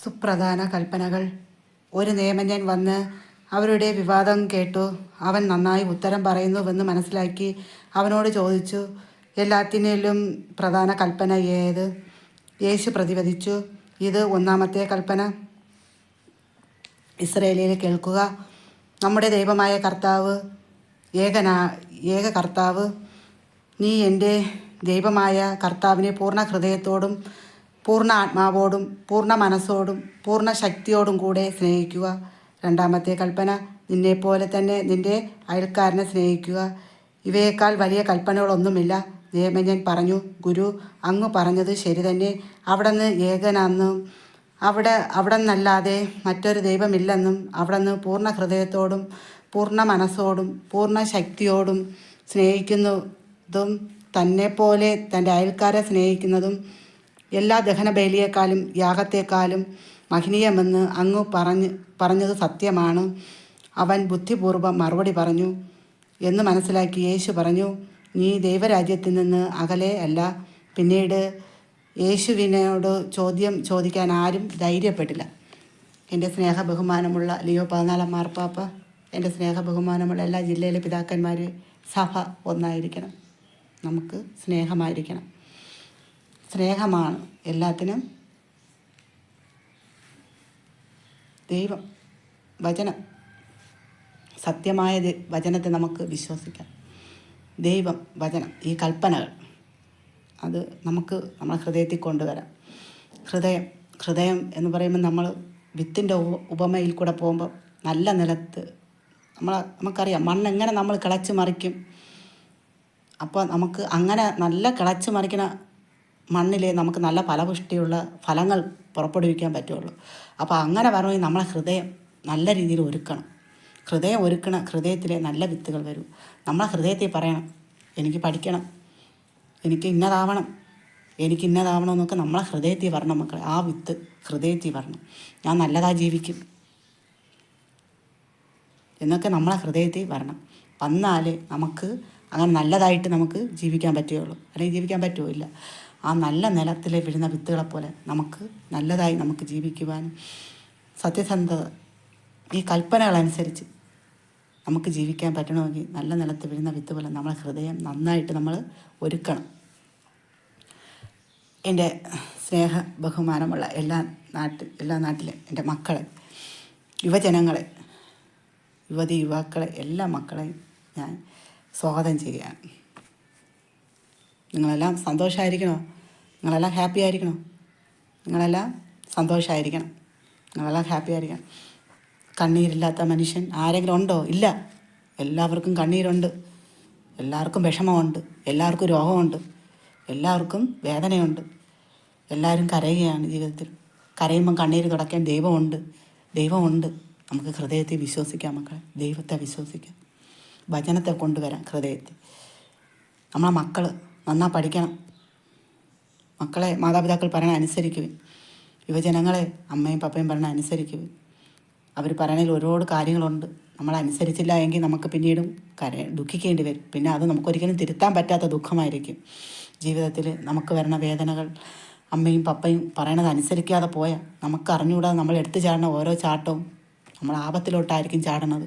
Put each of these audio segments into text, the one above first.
സുപ്രധാന കൽപ്പനകൾ. ഒരു നിയമജ്ഞൻ വന്ന് അവരുടെ വിവാദം കേട്ടു. അവൻ നന്നായി ഉത്തരം പറയുന്നുവെന്ന് മനസ്സിലാക്കി അവനോട് ചോദിച്ചു, എല്ലാത്തിനും പ്രധാന കൽപ്പന ഏത്? യേശു പ്രതിവദിച്ചു, ഇത് ഒന്നാമത്തെ കൽപ്പന. ഇസ്രായേലിൽ കേൾക്കുക, നമ്മുടെ ദൈവമായ കർത്താവ് ഏക കർത്താവ്. നീ എൻ്റെ ദൈവമായ കർത്താവിനെ പൂർണ്ണ ഹൃദയത്തോടും പൂർണ്ണ ആത്മാവോടും പൂർണ്ണ മനസ്സോടും പൂർണ്ണ ശക്തിയോടും കൂടെ സ്നേഹിക്കുക. രണ്ടാമത്തെ കൽപ്പന, നിന്നെപ്പോലെ തന്നെ നിൻ്റെ അയൽക്കാരനെ സ്നേഹിക്കുക. ഇവയേക്കാൾ വലിയ കൽപ്പനകളൊന്നുമില്ല. നിയമജ്ഞൻ പറഞ്ഞു, ഗുരു, അങ്ങ് പറഞ്ഞത് ശരി തന്നെ. അവിടുന്ന് ഏകനാണെന്നും അവിടുന്നല്ലാതെ മറ്റൊരു ദൈവമില്ലെന്നും അവിടുന്ന് പൂർണ്ണ ഹൃദയത്തോടും പൂർണ്ണ മനസ്സോടും പൂർണ്ണ ശക്തിയോടും സ്നേഹിക്കുന്നതും തന്നെപ്പോലെ തൻ്റെ അയൽക്കാരെ സ്നേഹിക്കുന്നതും എല്ലാ ദഹനബലിയേക്കാളും യാഗത്തെക്കാളും മഹനീയമെന്ന് അങ്ങ് പറഞ്ഞത് സത്യമാണ്. അവൻ ബുദ്ധിപൂർവ്വം മറുപടി പറഞ്ഞു എന്ന് മനസ്സിലാക്കി യേശു പറഞ്ഞു, നീ ദൈവരാജ്യത്തിൽ നിന്ന് അകലെ അല്ല. പിന്നീട് യേശുവിനോട് ചോദ്യം ചോദിക്കാൻ ആരും ധൈര്യപ്പെട്ടില്ല. എൻ്റെ സ്നേഹ ബഹുമാനമുള്ള ലിയോ 14 മാർപ്പാപ്പ, എൻ്റെ സ്നേഹ ബഹുമാനമുള്ള എല്ലാ ജില്ലയിലെ പിതാക്കന്മാർ, സഭ ഒന്നായിരിക്കണം. നമുക്ക് സ്നേഹമായിരിക്കണം. സ്നേഹമാണ് എല്ലാത്തിനും ദൈവം. വചനം, സത്യമായ വചനത്തെ നമുക്ക് വിശ്വസിക്കാം. ദൈവം, വചനം, ഈ കൽപ്പനകൾ അത് നമുക്ക് നമ്മുടെ ഹൃദയത്തിൽ കൊണ്ടുവരാം. ഹൃദയം എന്ന് പറയുമ്പോൾ നമ്മൾ വിത്തിൻ്റെ ഉപമയിൽ കൂടെ പോകുമ്പോൾ നല്ല നിലത്ത് നമുക്കറിയാം മണ്ണെങ്ങനെ നമ്മൾ കിളച്ച് മറിക്കും. അപ്പോൾ നമുക്ക് അങ്ങനെ നല്ല കിളച്ച് മറിക്കുന്ന മണ്ണിൽ നമുക്ക് നല്ല ഫലപുഷ്ടിയുള്ള ഫലങ്ങൾ പുറപ്പെടുവിക്കാൻ പറ്റുള്ളൂ. അപ്പോൾ അങ്ങനെ പറഞ്ഞാൽ നമ്മളെ ഹൃദയം നല്ല രീതിയിൽ ഒരുക്കണം. ഹൃദയത്തിലെ നല്ല വിത്തുകൾ വരും. നമ്മളെ ഹൃദയത്തിൽ പറയണം, എനിക്ക് പഠിക്കണം, എനിക്ക് ഇന്നതാവണം എന്നൊക്കെ നമ്മളെ ഹൃദയത്തിൽ വരണം മക്കളെ. ആ വിത്ത് ഹൃദയത്തിൽ വരണം. ഞാൻ നല്ലതായി ജീവിക്കും എന്നൊക്കെ നമ്മളെ ഹൃദയത്തിൽ വരണം. വന്നാലേ നമുക്ക് അങ്ങനെ നല്ലതായിട്ട് നമുക്ക് ജീവിക്കാൻ പറ്റുകയുള്ളൂ. അല്ലെങ്കിൽ ജീവിക്കാൻ പറ്റുമോ? ഇല്ല. ആ നല്ല നിലത്തിൽ വീഴുന്ന വിത്തുകളെപ്പോലെ നമുക്ക് നല്ലതായി നമുക്ക് ജീവിക്കുവാനും സത്യസന്ധത, ഈ കൽപ്പനകളനുസരിച്ച് നമുക്ക് ജീവിക്കാൻ പറ്റണമെങ്കിൽ നല്ല നിലത്ത് വീഴുന്ന വിത്ത് പോലെ നമ്മളെ ഹൃദയം നന്നായിട്ട് നമ്മൾ ഒരുക്കണം. എൻ്റെ സ്നേഹ ബഹുമാനമുള്ള എല്ലാ നാട്ടിലെ എൻ്റെ മക്കളെ, യുവജനങ്ങളെ, യുവാക്കളെ, എല്ലാ മക്കളെയും ഞാൻ സ്വാഗതം ചെയ്യുകയാണ്. നിങ്ങളെല്ലാം സന്തോഷമായിരിക്കണോ? നിങ്ങളെല്ലാം ഹാപ്പി ആയിരിക്കണോ? നിങ്ങളെല്ലാം സന്തോഷമായിരിക്കണം. നിങ്ങളെല്ലാം ഹാപ്പി ആയിരിക്കണം. കണ്ണീരില്ലാത്ത മനുഷ്യൻ ആരെങ്കിലും ഉണ്ടോ? ഇല്ല. എല്ലാവർക്കും കണ്ണീരുണ്ട്, എല്ലാവർക്കും വിഷമമുണ്ട്, എല്ലാവർക്കും രോഗമുണ്ട്, എല്ലാവർക്കും വേദനയുണ്ട്. എല്ലാവരും കരയുകയാണ് ജീവിതത്തിൽ. കരയുമ്പം കണ്ണീര് തുടയ്ക്കാൻ ദൈവമുണ്ട്. നമുക്ക് ഹൃദയത്തെ വിശ്വസിക്കാം മക്കളെ. ദൈവത്തെ വിശ്വസിക്കാം. വചനത്തെ കൊണ്ടുവരാം ഹൃദയത്തിൽ. നമ്മളെ മക്കൾ നന്നാ പഠിക്കണം. മക്കളെ മാതാപിതാക്കൾ പറയണ അനുസരിക്കുവിൻ. യുവജനങ്ങളെ അമ്മയും പപ്പയും പറയണ അനുസരിക്കുവിൻ. അവർ പറയണതിൽ ഒരുപാട് കാര്യങ്ങളുണ്ട്. നമ്മളനുസരിച്ചില്ല എങ്കിൽ നമുക്ക് പിന്നീടും ദുഃഖിക്കേണ്ടി വരും. പിന്നെ അത് നമുക്കൊരിക്കലും തിരുത്താൻ പറ്റാത്ത ദുഃഖമായിരിക്കും. ജീവിതത്തിൽ നമുക്ക് വരുന്ന വേദനകൾ അമ്മയും പപ്പയും പറയണത് അനുസരിക്കാതെ പോയാൽ നമുക്ക് അറിഞ്ഞുകൂടാതെ നമ്മൾ എടുത്തു ചാടുന്ന ഓരോ ചാട്ടവും നമ്മൾ ആപത്തിലോട്ടായിരിക്കും ചാടണത്.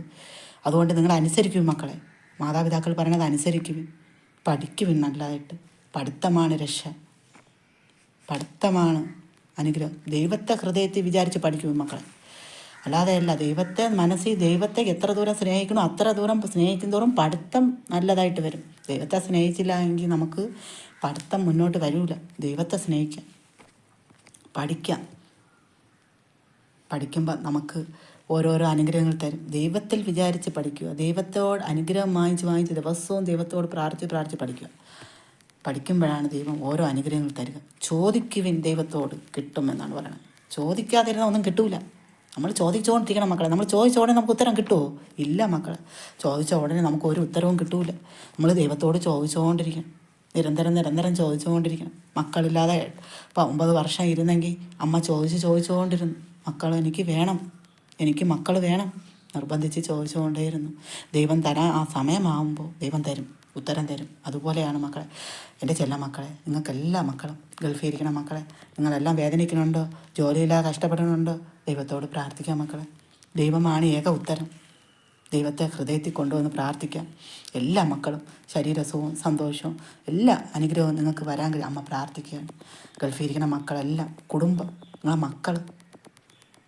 അതുകൊണ്ട് നിങ്ങൾ അനുസരിക്കും മക്കളെ. മാതാപിതാക്കൾ പറയണത് അനുസരിക്കുവിൻ. പഠിക്കുവിൻ നല്ലതായിട്ട്. പഠിത്തമാണ് രക്ഷ, പഠിത്തമാണ് അനുഗ്രഹം. ദൈവത്തെ ഹൃദയത്തിൽ വിചാരിച്ച് പഠിക്കുവിൻ മക്കളെ. അല്ലാതെയല്ല. ദൈവത്തെ എത്ര ദൂരം സ്നേഹിക്കണോ അത്ര ദൂരം സ്നേഹിക്കും തോറും പഠിത്തം നല്ലതായിട്ട് വരും. ദൈവത്തെ സ്നേഹിച്ചില്ല എങ്കിൽ നമുക്ക് പഠിത്തം മുന്നോട്ട് വരില്ല. ദൈവത്തെ സ്നേഹിക്കാം, പഠിക്കുമ്പോൾ നമുക്ക് ഓരോരോ അനുഗ്രഹങ്ങൾ തരും. ദൈവത്തിൽ വിചാരിച്ച് പഠിക്കുക. ദൈവത്തോട് അനുഗ്രഹം വാങ്ങിച്ച് ദിവസവും ദൈവത്തോട് പ്രാർത്ഥിച്ച് പഠിക്കുക. പഠിക്കുമ്പോഴാണ് ദൈവം ഓരോ അനുഗ്രഹങ്ങൾ തരിക. ചോദിക്കുവിൻ, ദൈവത്തോട് കിട്ടുമെന്നാണ് പറയുന്നത്. ചോദിക്കാതിരുന്നാൽ ഒന്നും കിട്ടൂല. നമ്മൾ ചോദിച്ചുകൊണ്ടിരിക്കണം മക്കളെ. നമ്മൾ ചോദിച്ച ഉടനെ നമുക്ക് ഉത്തരം കിട്ടുമോ? ഇല്ല മക്കളെ. ചോദിച്ച ഉടനെ നമുക്ക് ഒരു ഉത്തരവും കിട്ടൂല. നമ്മൾ ദൈവത്തോട് ചോദിച്ചുകൊണ്ടിരിക്കണം. നിരന്തരം ചോദിച്ചുകൊണ്ടിരിക്കണം. മക്കളില്ലാതെ 9 വർഷം ഇരുന്നെങ്കിൽ അമ്മ ചോദിച്ചുകൊണ്ടിരുന്നു, എനിക്ക് മക്കൾ വേണം, നിർബന്ധിച്ച് ചോദിച്ചുകൊണ്ടേയിരുന്നു. ദൈവം തരാൻ ആ സമയമാകുമ്പോൾ ദൈവം തരും. ഉത്തരം തരും. അതുപോലെയാണ് മക്കളെ, എൻ്റെ ചെല്ല മക്കളെ, നിങ്ങൾക്കെല്ലാ മക്കളും ഗൾഫിൽ ഇരിക്കണ മക്കളെ, നിങ്ങളെല്ലാം വേദനിക്കുന്നുണ്ടോ, ജോലിയില്ലാതെ കഷ്ടപ്പെടുന്നുണ്ടോ, ദൈവത്തോട് പ്രാർത്ഥിക്കാം മക്കളെ. ദൈവമാണ് ഏക ഉത്തരം. ദൈവത്തെ ഹൃദയത്തിൽ കൊണ്ടുവന്ന് പ്രാർത്ഥിക്കാം. എല്ലാ മക്കളും ശരീരസുഖവും സന്തോഷവും എല്ലാ അനുഗ്രഹവും നിങ്ങൾക്ക് വരാൻ കഴിയും. അമ്മ പ്രാർത്ഥിക്കുകയാണ്. ഗൾഫിൽ ഇരിക്കുന്ന മക്കളെല്ലാം, കുടുംബം, നിങ്ങളെ മക്കൾ,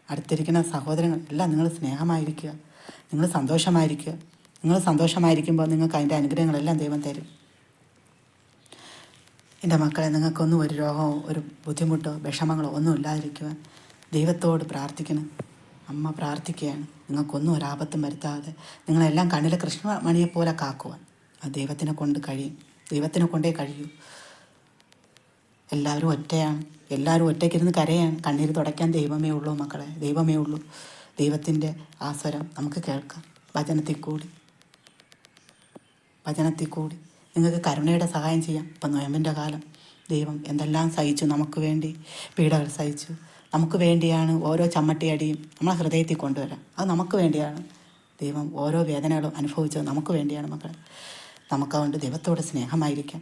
അടുത്തിരിക്കുന്ന സഹോദരങ്ങൾ എല്ലാം നിങ്ങൾ സ്നേഹമായിരിക്കുക, നിങ്ങൾ സന്തോഷമായിരിക്കുക. നിങ്ങൾ സന്തോഷമായിരിക്കുമ്പോൾ നിങ്ങൾക്ക് അതിൻ്റെ അനുഗ്രഹങ്ങളെല്ലാം ദൈവം തരും. എൻ്റെ മക്കളെ, നിങ്ങൾക്കൊന്നും ഒരു രോഗമോ ഒരു ബുദ്ധിമുട്ടോ വിഷമങ്ങളോ ഒന്നും ഇല്ലാതിരിക്കുവാൻ ദൈവത്തോട് പ്രാർത്ഥിക്കണം. അമ്മ പ്രാർത്ഥിക്കുകയാണ്. നിങ്ങൾക്കൊന്നും ഒരാപത്തും വരുത്താതെ നിങ്ങളെല്ലാം കണ്ണിലെ കൃഷ്ണമണിയെപ്പോലെ കാക്കുവാൻ അത് ദൈവത്തിനെ കൊണ്ട് കഴിയും. ദൈവത്തിനെ കൊണ്ടേ കഴിയൂ. എല്ലാവരും ഒറ്റയാണ്. എല്ലാവരും ഒറ്റയ്ക്കിരുന്ന് കരയാണ്. കണ്ണീര് തുടയ്ക്കാൻ ദൈവമേ ഉള്ളൂ മക്കളെ, ദൈവമേ ഉള്ളൂ. ദൈവത്തിൻ്റെ ആ സ്വരം നമുക്ക് കേൾക്കാം. വചനത്തിൽ കൂടി നിങ്ങൾക്ക് കരുണയുടെ സഹായം ചെയ്യാം. ഇപ്പം നൊയമ്പിൻ്റെ കാലം, ദൈവം എന്തെല്ലാം സഹിച്ചു നമുക്ക് വേണ്ടി, പീഡകൾ സഹിച്ചു. നമുക്ക് വേണ്ടിയാണ് ഓരോ ചമ്മട്ടിയടിയും നമ്മളെ ഹൃദയത്തിൽ കൊണ്ടുവരാം. അത് നമുക്ക് വേണ്ടിയാണ്. ദൈവം ഓരോ വേദനകളും അനുഭവിച്ചത് നമുക്ക് വേണ്ടിയാണ് മക്കളെ. നമുക്കതുകൊണ്ട് ദൈവത്തോട് സ്നേഹമായിരിക്കാം.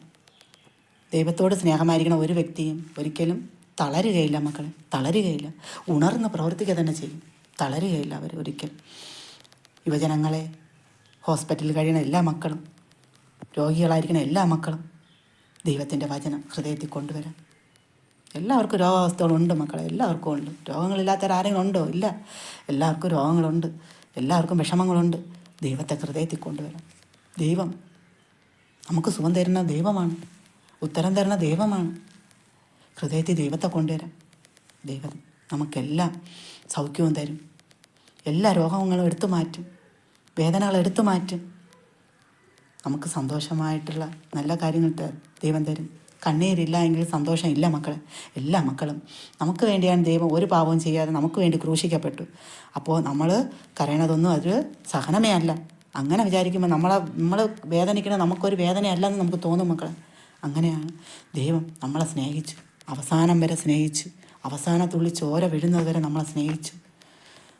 ദൈവത്തോട് സ്നേഹമായിരിക്കണം. ഒരു വ്യക്തിയും ഒരിക്കലും തളരുകയില്ല മക്കളെ, തളരുകയില്ല. ഉണർന്ന് പ്രവർത്തിക്കുക തന്നെ ചെയ്യും. തളരുകയില്ല അവർ ഒരിക്കലും. യുവജനങ്ങളെ, ഹോസ്പിറ്റലിൽ കഴിയുന്ന എല്ലാ മക്കളും, രോഗികളായിരിക്കുന്ന എല്ലാ മക്കളും ദൈവത്തിൻ്റെ വചനം ഹൃദയത്തിൽ കൊണ്ടുവരാം. എല്ലാവർക്കും രോഗാവസ്ഥകളുണ്ട് മക്കളെ, എല്ലാവർക്കും ഉണ്ട്. രോഗങ്ങളില്ലാത്തവരാരെങ്കിലും ഉണ്ടോ? ഇല്ല. എല്ലാവർക്കും രോഗങ്ങളുണ്ട്, എല്ലാവർക്കും വിഷമങ്ങളുണ്ട്. ദൈവത്തെ ഹൃദയത്തിൽ കൊണ്ടുവരാം. ദൈവം നമുക്ക് സുഖം തരുന്ന ദൈവമാണ്, ഉത്തരം തരുന്ന ദൈവമാണ്. ഹൃദയത്തിൽ ദൈവത്തെ കൊണ്ടുവരാം. ദൈവം നമുക്കെല്ലാം സൗഖ്യവും തരും. എല്ലാ രോഗങ്ങളും എടുത്തു മാറ്റും, വേദനകൾ എടുത്തു മാറ്റും. നമുക്ക് സന്തോഷമായിട്ടുള്ള നല്ല കാര്യങ്ങൾ ദൈവം തരും. കണ്ണീരില്ല എങ്കിൽ സന്തോഷം ഇല്ല മക്കളെ. എല്ലാ മക്കളും നമുക്ക് വേണ്ടിയാണ് ദൈവം ഒരു പാപവും ചെയ്യാതെ നമുക്ക് വേണ്ടി ക്രൂശിക്കപ്പെട്ടു. അപ്പോൾ നമ്മൾ കരയണതൊന്നും അതൊരു സഹനമേ അല്ല. അങ്ങനെ വിചാരിക്കുമ്പോൾ നമ്മൾ വേദനിക്കണം, നമുക്കൊരു വേദനയല്ലെന്ന് നമുക്ക് തോന്നും മക്കളെ. അങ്ങനെയാണ് ദൈവം നമ്മളെ സ്നേഹിച്ചു, അവസാനം വരെ സ്നേഹിച്ചു. അവസാന തുള്ളി ചോര വീഴുന്നതുവരെ നമ്മളെ സ്നേഹിച്ചു.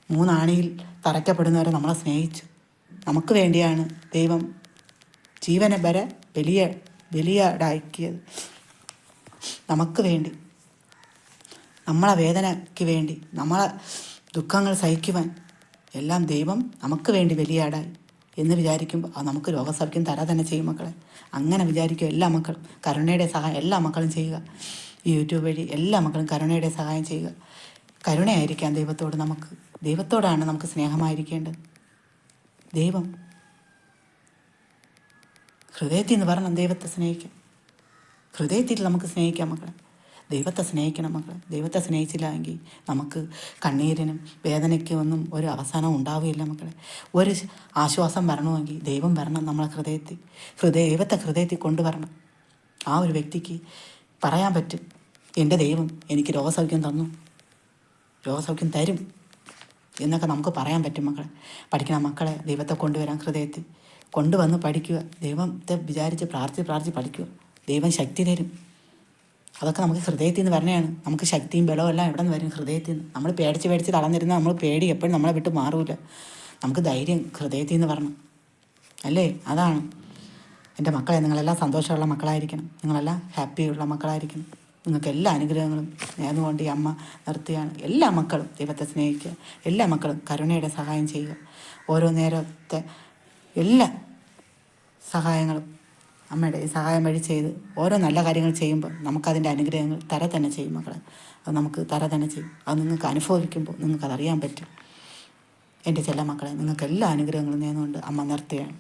3 ആണിയിൽ തറയ്ക്കപ്പെടുന്നവരെ നമ്മളെ സ്നേഹിച്ചു. നമുക്ക് വേണ്ടിയാണ് ദൈവം ജീവനെ വരെ ബലിയാടാക്കിയത്. നമുക്ക് വേണ്ടി, നമ്മളെ വേദനയ്ക്ക് വേണ്ടി, നമ്മളെ ദുഃഖങ്ങൾ സഹിക്കുവാൻ എല്ലാം ദൈവം നമുക്ക് വേണ്ടി ബലിയാടായി എന്ന് വിചാരിക്കുമ്പോൾ അത് നമുക്ക് രോഗസൗഖ്യം തരാൻ തന്നെ ചെയ്യും മക്കളെ. അങ്ങനെ വിചാരിക്കുക എല്ലാ മക്കളും. കരുണയുടെ സഹായം എല്ലാ മക്കളും ചെയ്യുക. ഈ യൂട്യൂബ് വഴി എല്ലാ മക്കളും കരുണയുടെ സഹായം ചെയ്യുക. കരുണയായിരിക്കാം ദൈവത്തോട്. ദൈവത്തോടാണ് നമുക്ക് സ്നേഹമായിരിക്കേണ്ടത്. ദൈവം ഹൃദയത്തിൽ നിന്ന് പറയണം ദൈവത്തെ സ്നേഹിക്കാം. ഹൃദയത്തിൽ നമുക്ക് സ്നേഹിക്കാം മക്കളെ. ദൈവത്തെ സ്നേഹിക്കണം മക്കളെ. ദൈവത്തെ സ്നേഹിച്ചില്ല എങ്കിൽ നമുക്ക് കണ്ണീരിനും വേദനയ്ക്കും ഒന്നും ഒരു അവസാനം ഉണ്ടാവുകയില്ല മക്കളെ. ഒരു ആശ്വാസം വരണമെങ്കിൽ ദൈവം വരണം നമ്മളെ ഹൃദയത്തിൽ. ദൈവത്തെ ഹൃദയത്തിൽ കൊണ്ടുവരണം. ആ ഒരു വ്യക്തിക്ക് പറയാൻ പറ്റും, എൻ്റെ ദൈവം എനിക്ക് രോഗസൗഖ്യം തന്നു, രോഗസൗഖ്യം തരും എന്നൊക്കെ നമുക്ക് പറയാൻ പറ്റും മക്കളെ. പഠിക്കുന്ന മക്കളെ ദൈവത്തെ കൊണ്ടുവരാൻ ഹൃദയത്തിൽ കൊണ്ടുവന്ന് പഠിക്കുക. ദൈവത്തെ വിചാരിച്ച് പ്രാർത്ഥിച്ച് പഠിക്കുക. ദൈവം ശക്തി തരും. അതൊക്കെ നമുക്ക് ഹൃദയത്തിൽ നിന്ന് വരണതാണ്. നമുക്ക് ശക്തിയും ബലവും എല്ലാം എവിടെ നിന്ന് വരും? ഹൃദയത്തിൽ നിന്ന്. നമ്മൾ പേടിച്ച് തളർന്നിരുന്നാൽ നമ്മൾ പേടി എപ്പോഴും നമ്മളെ വിട്ട് മാറൂല. നമുക്ക് ധൈര്യം ഹൃദയത്തിൽ നിന്ന് വരണം അല്ലേ? അതാണ് എൻ്റെ മക്കളെ. നിങ്ങളെല്ലാം സന്തോഷമുള്ള മക്കളായിരിക്കണം. നിങ്ങളെല്ലാം ഹാപ്പിയുള്ള മക്കളായിരിക്കണം. നിങ്ങൾക്ക് എല്ലാ അനുഗ്രഹങ്ങളും നേർന്നുകൊണ്ട് ഈ അമ്മ നിർത്തുകയാണ്. എല്ലാ മക്കളും ദൈവത്തെ സ്നേഹിക്കുക. എല്ലാ മക്കളും കരുണയുടെ സഹായം ചെയ്യുക. ഓരോ നേരത്തെ എല്ലാ സഹായങ്ങളും അമ്മയുടെ ഈ സഹായം വഴി ചെയ്ത് ഓരോ നല്ല കാര്യങ്ങൾ ചെയ്യുമ്പോൾ നമുക്കതിൻ്റെ അനുഗ്രഹങ്ങൾ തര തന്നെ ചെയ്യും മക്കളെ. അത് നമുക്ക് തര തന്നെ ചെയ്യും. അത് നിങ്ങൾക്ക് അനുഭവിക്കുമ്പോൾ നിങ്ങൾക്കതറിയാൻ പറ്റും. എൻ്റെ ചെല്ല മക്കളെ, നിങ്ങൾക്ക് എല്ലാ അനുഗ്രഹങ്ങളും നേർന്നുകൊണ്ട് അമ്മ നിർത്തുകയാണ്.